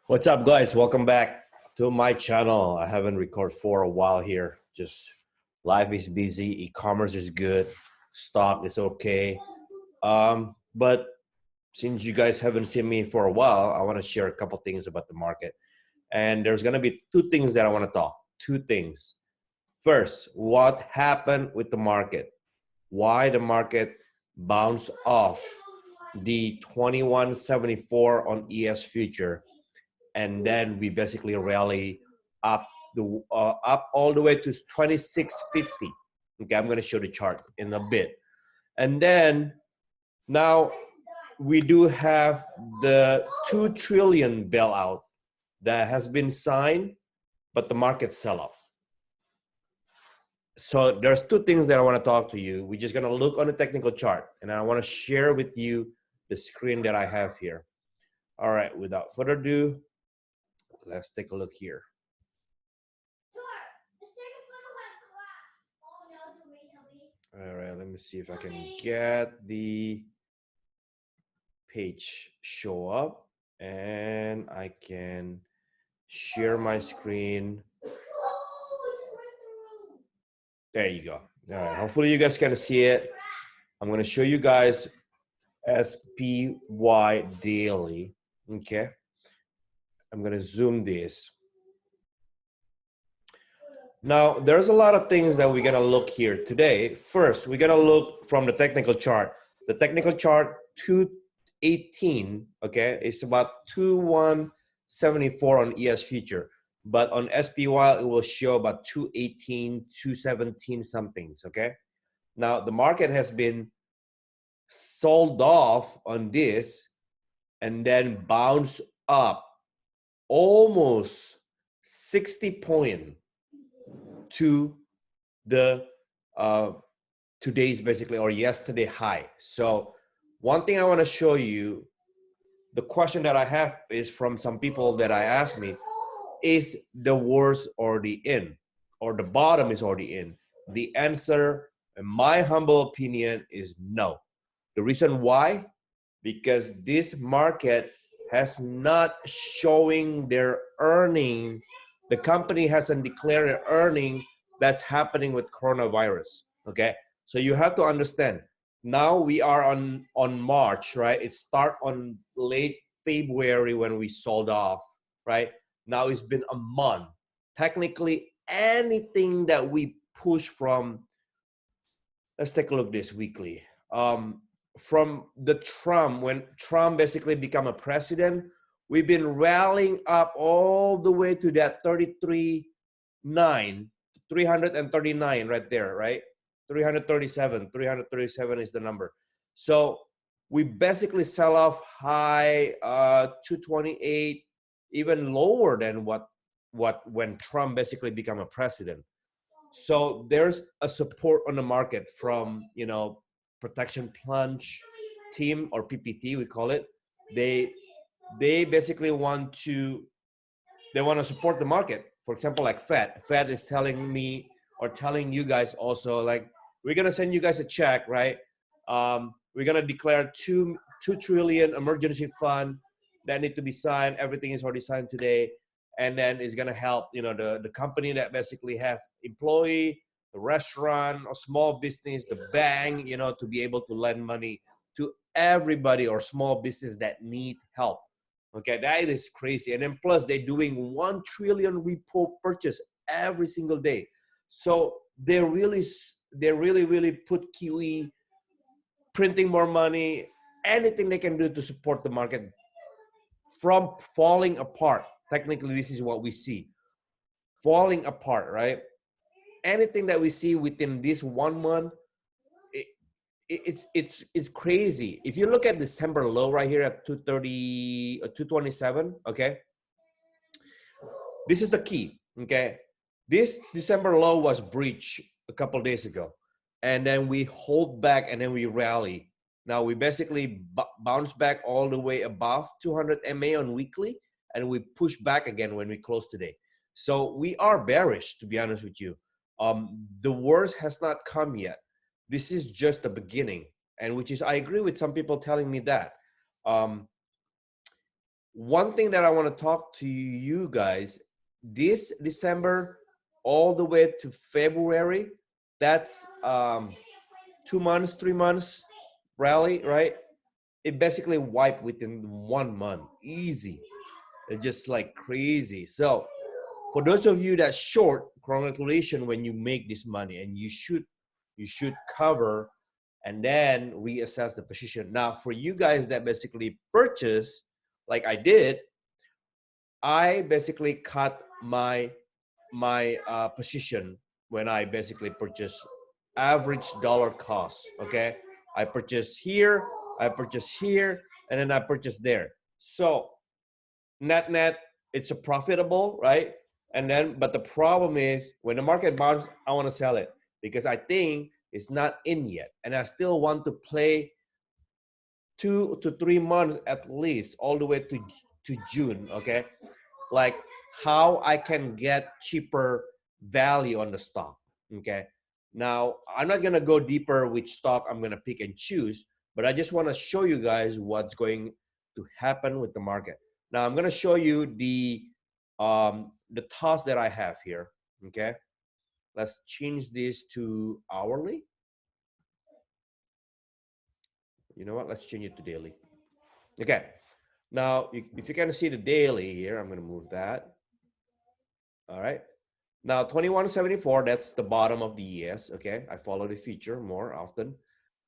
What's up, guys? Welcome back to my channel. I haven't recorded for a while here. Just life is busy, e-commerce is good, stock is okay. But since you guys haven't seen me for a while, I want to share a couple things about the market. And there's gonna be two things that I want to talk. Two things. First, what happened with the market? Why the market bounced off the 2174 on ES future, and then we basically rally up up all the way to 2650. Okay, I'm going to show the chart in a bit. And then now we do have the 2 trillion bailout that has been signed, but the market sell off. So there's two things that I want to talk to you. We're just going to look on the technical chart, and I want to share with you the screen that I have here. All right, without further ado, let's take a look here. All right, let me see if I can get the page show up and I can share my screen. There you go. All right, hopefully you guys can see it. I'm going to show you guys SPY daily. Okay, I'm going to zoom this. Now, there's a lot of things that we're going to look here today. First, we're going to look from the technical chart. The technical chart 218, okay, it's about 2174 on ES future. But on SPY, it will show about 218, 217 somethings, okay? Now, the market has been sold off on this and then bounced up almost 60 point to the today's basically or yesterday high. So one thing I want to show you, the question that I have is from some people that I asked me, is the worst already in or the bottom is already in? The answer, in my humble opinion, is no. The reason why? Because this market has not showing their earning. The company hasn't declared an earning. That's happening with coronavirus. Okay, so you have to understand. Now we are on March, right? It start on late February when we sold off, right? Now it's been a month. Technically, anything that we push from, let's take a look this weekly. From the Trump, when Trump basically become a president, we've been rallying up all the way to that 339 right there, right? 337 is the number. So we basically sell off high 228, even lower than what when Trump basically become a president. So there's a support on the market from, you know, protection plunge team, or PPT we call it. They basically want to support the market. For example, like Fed is telling me or telling you guys also, like, we're gonna send you guys a check, right? We're gonna declare 2 trillion emergency fund that need to be signed. Everything is already signed today, and then it's gonna help, you know, the company that basically have employee, the restaurant or small business, the bank, you know, to be able to lend money to everybody or small business that need help. Okay, that is crazy. And then plus they're doing 1 trillion repo purchase every single day. So they really put QE, printing more money, anything they can do to support the market from falling apart. Technically, this is what we see. Falling apart, right? Anything that we see within this 1 month, it's crazy. If you look at December low right here at 230 or 227, okay, this is the key. Okay, this December low was breached a couple of days ago, and then we hold back and then we rally. Now we basically bounce back all the way above 200 MA on weekly, and we push back again when we close today. So we are bearish, to be honest with you. The worst has not come yet. This is just the beginning, and which is, I agree with some people telling me that. one thing that I want to talk to you guys, this December all the way to February, that's 2 months, 3 months rally, right? It basically wiped within 1 month, easy. It's just like crazy. So for those of you that short, congratulations when you make this money, and you should cover and then reassess the position. Now for you guys that basically purchase like I did, I basically cut my position when I basically purchase average dollar cost. Okay, I purchase here, I purchase here, and then I purchase there. So net, it's a profitable, right? And then, but the problem is when the market bounces, I want to sell it because I think it's not in yet, and I still want to play 2 to 3 months at least, all the way to June. Okay, like how I can get cheaper value on the stock. Okay, now I'm not gonna go deeper which stock I'm gonna pick and choose, but I just want to show you guys what's going to happen with the market. Now I'm gonna show you the task that I have here. Okay, let's change this to hourly. You know what? Let's change it to daily. Okay. Now, if you can see the daily here, I'm going to move that. All right. Now, 2174, that's the bottom of the ES. Okay. I follow the feature more often.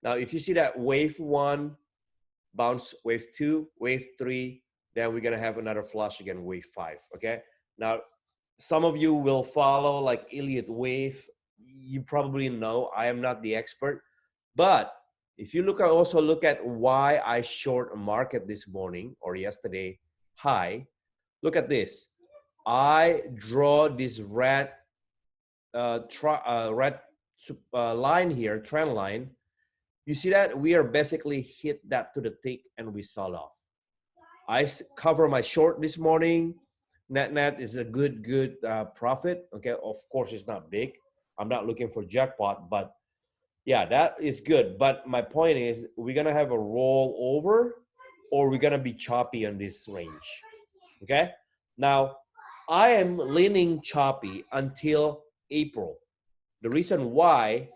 Now, if you see that wave one, bounce wave two, wave three, then we're going to have another flush again, wave five. Okay. Now, some of you will follow like Elliott wave. You probably know I am not the expert, but if you also look at why I short a market this morning or yesterday high, look at this. I draw this red line here, trend line. You see that we are basically hit that to the tick and we sold off. I cover my short this morning. Net is a good profit. Okay, of course it's not big. I'm not looking for jackpot, but yeah, that is good. But my point is, we're gonna have a rollover, or we're gonna be choppy on this range. Okay. Now, I am leaning choppy until April. The reason why,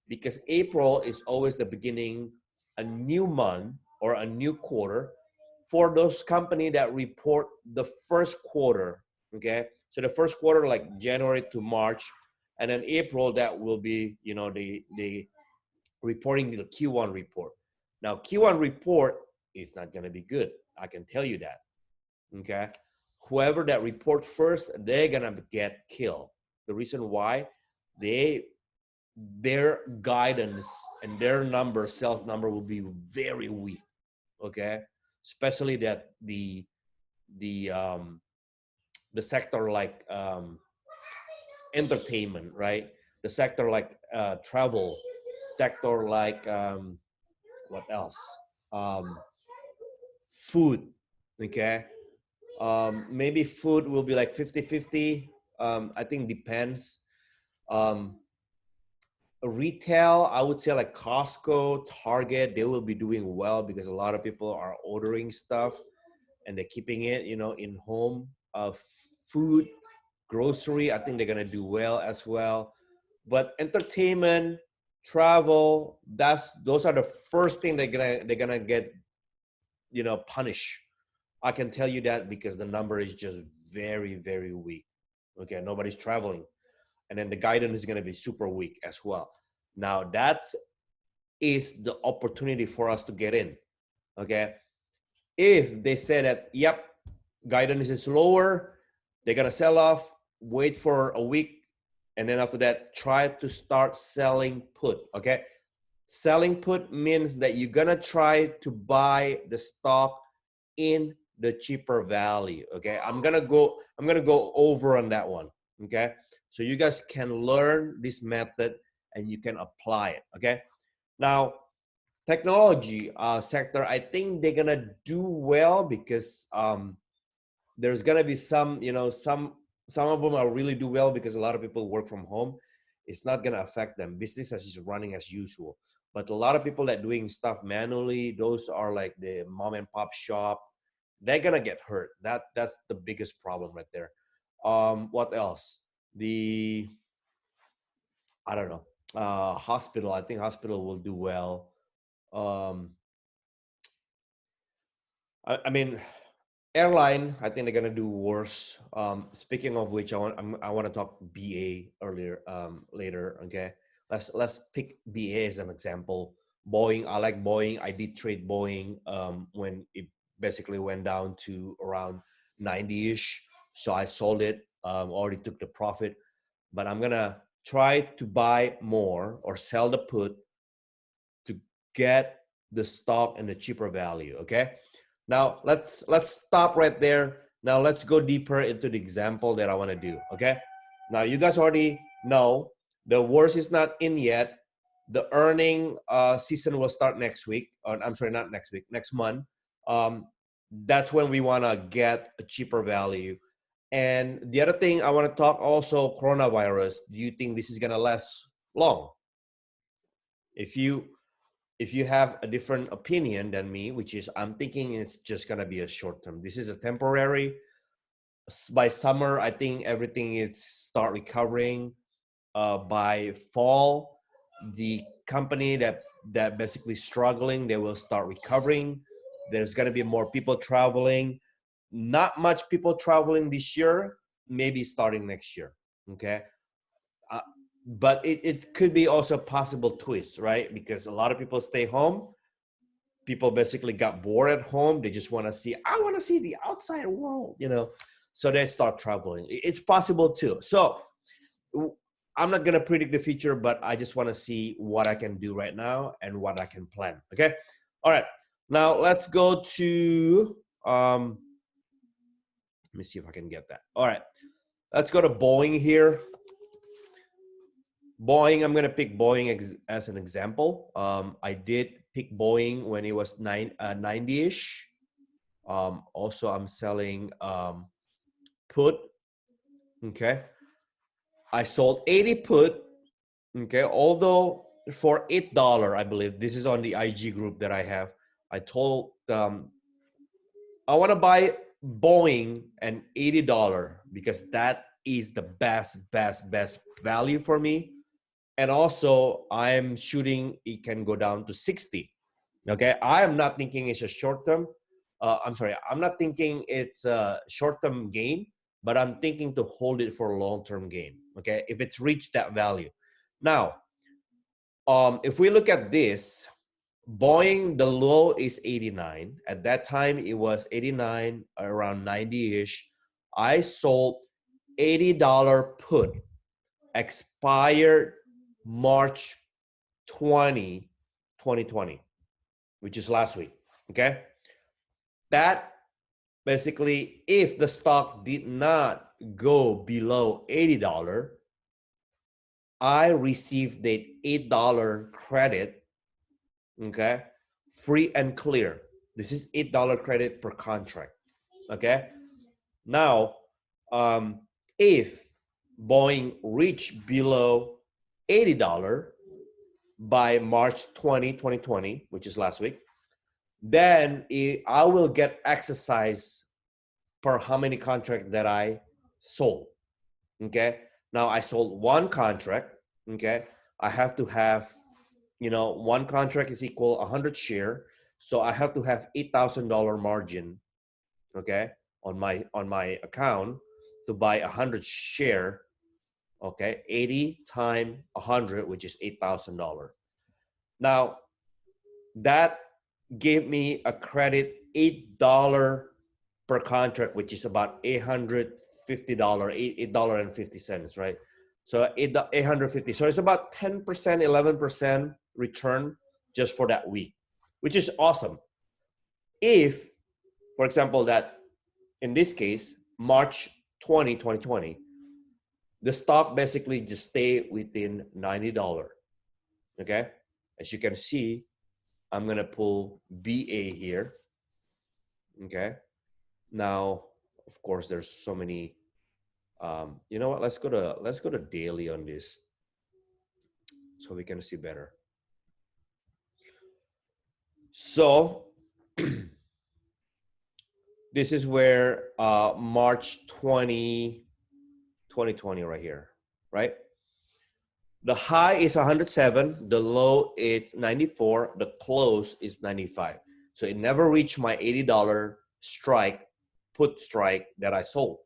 because April is always the beginning, a new month or a new quarter for those companies that report the first quarter. Okay, so the first quarter, like January to March, and then April, that will be, you know, the reporting the Q1 report. Now, Q1 report is not going to be good. I can tell you that. Okay. Whoever that report first, they're going to get killed. The reason why, their guidance and their number, sales number, will be very weak. Okay. Especially that the sector like entertainment, right? The sector like travel, sector like what else? Food, okay? Maybe food will be like 50-50. I think depends. Retail, I would say like Costco, Target, they will be doing well because a lot of people are ordering stuff and they're keeping it, you know, in home. Food, grocery, I think they're gonna do well as well. But entertainment, travel, those are the first thing they're gonna get, you know, punished. I can tell you that because the number is just very, very weak. Okay, nobody's traveling. And then the guidance is gonna be super weak as well. Now that is the opportunity for us to get in. Okay. If they say that, yep, guidance is lower, they're gonna sell off, wait for a week, and then after that, try to start selling put. Okay. Selling put means that you're gonna try to buy the stock in the cheaper value. Okay. I'm gonna go over on that one. Okay. So you guys can learn this method and you can apply it. Okay. Now, technology sector, I think they're gonna do well because there's gonna be some, you know, some of them are really do well because a lot of people work from home. It's not gonna affect them. Business is running as usual. But a lot of people that doing stuff manually, those are like the mom and pop shop, they're gonna get hurt. That's the biggest problem right there. What else? The I don't know. Hospital. I think hospital will do well. Um, I mean, airline. I think they're gonna do worse. Speaking of which, I want to talk BA earlier later. Okay, let's pick BA as an example. Boeing. I like Boeing. I did trade Boeing when it basically went down to around 90-ish. So I sold it. Already took the profit, but I'm gonna try to buy more or sell the put to get the stock and the cheaper value. Okay, now let's stop right there. Now let's go deeper into the example that I want to do. Okay, now you guys already know the worst is not in yet. The earning season will start next week, or I'm sorry, not next week, next month. um, that's when we want to get a cheaper value. And the other thing I want to talk also, coronavirus. Do you think this is going to last long? If you have a different opinion than me, which is I'm thinking it's just gonna be a short term. This is a temporary. By summer, I think everything is start recovering. By fall, the company that basically struggling, they will start recovering. There's gonna be more people traveling. Not much people traveling this year. Maybe starting next year. Okay. Uh, but it could be also a possible twist, right? Because a lot of people stay home. People basically got bored at home. They just want to see, I want to see the outside world, so they start traveling. It's possible too. So I'm not going to predict the future, but I just want to see what I can do right now and what I can plan. Okay. All right. Now let's go to, let me see if I can get that. All right. Let's go to Boeing here. Boeing, I'm gonna pick Boeing as an example. I did pick Boeing when it was 90-ish. Also, I'm selling put. Okay, I sold 80 put. Okay, although for $8, I believe this is on the IG group that I have. I told I want to buy Boeing an $80 because that is the best value for me. And also I'm shooting it can go down to 60. Okay, I am not thinking it's a short term. I'm sorry, I'm not thinking it's a short term gain, but I'm thinking to hold it for a long term gain. Okay, if it's reached that value. Now, if we look at this, Boeing, the low is 89. At that time, it was 89, around 90-ish. I sold $80 put, expired March 2020, which is last week. Okay, that basically, if the stock did not go below $80, I received the $8 credit. Okay, free and clear. This is $8 credit per contract. Okay, now if Boeing reached below $80 by March 2020, which is last week, then I will get exercise per how many contract that I sold. Okay, now I sold one contract. Okay, I have to have, one contract is equal 100 share, so I have to have $8,000 margin. Okay, on my account to buy 100 share. Okay, 80 times 100, which is $8,000. Now that gave me a credit $8 per contract, which is about $850, $8.50, right? So 850. So it's about 10%, 11% return just for that week, which is awesome. If, for example, that in this case, March 2020, the stock basically just stay within $90. Okay, as you can see, I'm gonna pull BA here. Okay, now of course there's so many. You know what? Let's go to daily on this, so we can see better. So This is where March 2020 right here, right? The high is 107, the low is 94, the close is 95. So it never reached my $80 strike, put strike that I sold.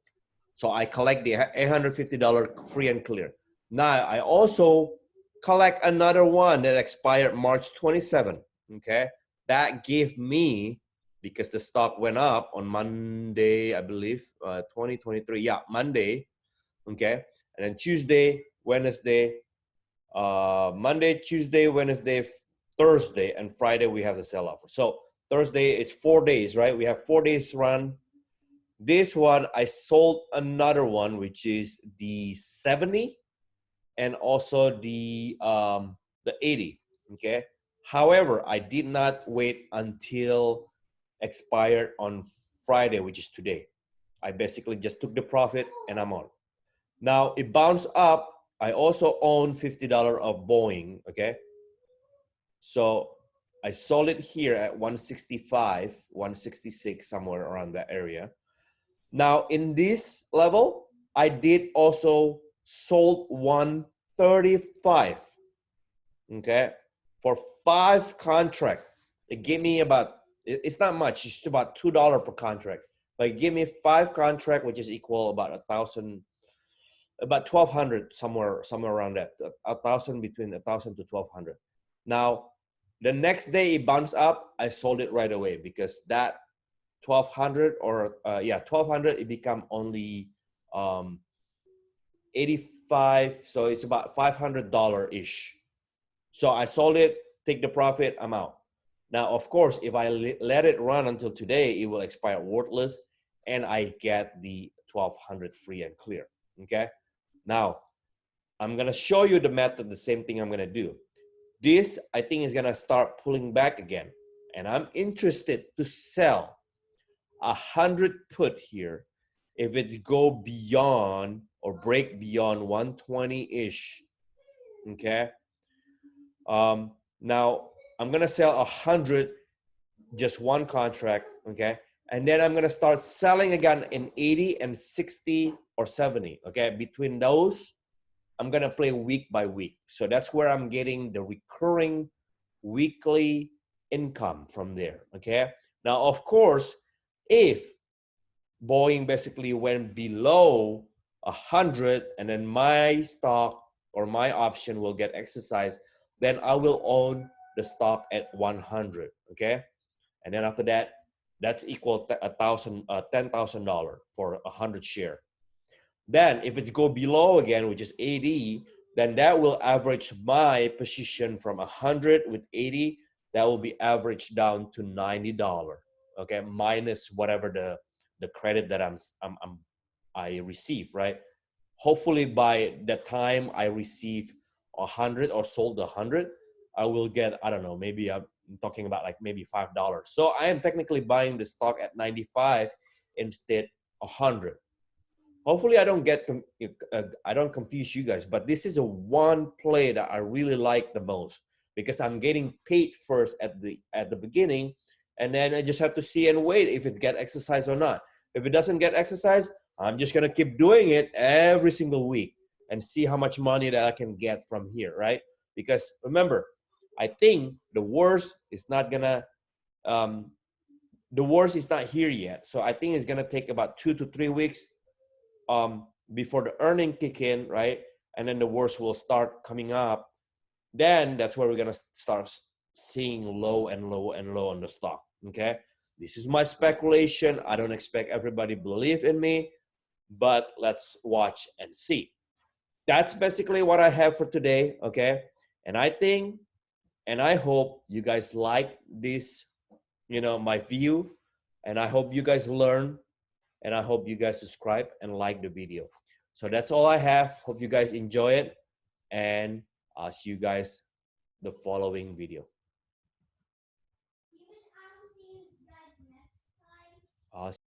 So I collect the $850 free and clear. Now I also collect another one that expired March 27, okay? That gave me, because the stock went up on Monday, I believe, 2023, yeah, Monday, okay? And then Tuesday, Wednesday, Monday, Tuesday, Wednesday, Thursday, and Friday we have the sell offer. So Thursday, it's 4 days, right? We have 4 days run. This one, I sold another one, which is the 70 and also the 80, okay? However, I did not wait until expired on Friday, which is today. I basically just took the profit and I'm on. Now it bounced up. I also own $50 of Boeing, okay? So I sold it here at 165, 166, somewhere around that area. Now in this level, I did also sold 135, okay? For 5 contracts. It gave me about, it's not much, it's about $2 per contract. But it gave me 5 contracts, which is equal about 1,000, about 1,200, somewhere around that, 1,000, between 1,000 to 1,200. Now, the next day it bounced up, I sold it right away because that 1,200 or 1,200, it become only 85, so it's about $500 ish. So I sold it, take the profit, I'm out. Now, of course, if I let it run until today, it will expire worthless, and I get the 1,200 free and clear. Okay. Now, I'm gonna show you the method, the same thing I'm gonna do. This, I think, is gonna start pulling back again, and I'm interested to sell 100 put here if it's go beyond or break beyond 120-ish. Okay. Now I'm gonna sell 100, just one contract, okay, and then I'm gonna start selling again in 80 and 60 or 70. Okay, between those I'm gonna play week by week. So that's where I'm getting the recurring weekly income from there. Okay, now of course, if Boeing basically went below 100 and then my stock or my option will get exercised, then I will own the stock at 100. Okay, and then after that, that's equal to $10,000 for 100 share. Then if it go below again, which is 80, then that will average my position from 100 with 80. That will be averaged down to $90. Okay, minus whatever the credit that I receive, right? Hopefully by the time I receive 100 or sold 100, I will get, I don't know, maybe I'm talking about like maybe $5. So I am technically buying the stock at 95 instead 100. Hopefully I don't confuse you guys, but this is a one play that I really like the most because I'm getting paid first at the beginning, and then I just have to see and wait if it get exercised or not. If it doesn't get exercised, I'm just gonna keep doing it every single week and see how much money that I can get from here, right? Because remember, I think the worst is not here yet. So I think it's gonna take about 2 to 3 weeks before the earning kick in, right? And then the worst will start coming up. Then that's where we're gonna start seeing low and low and low on the stock. Okay, this is my speculation. I don't expect everybody believe in me, but let's watch and see. That's basically what I have for today. Okay, and I think and I hope you guys like this, my view, and I hope you guys learn, and I hope you guys subscribe and like the video. So that's all I have. Hope you guys enjoy it, and I'll see you guys the following video.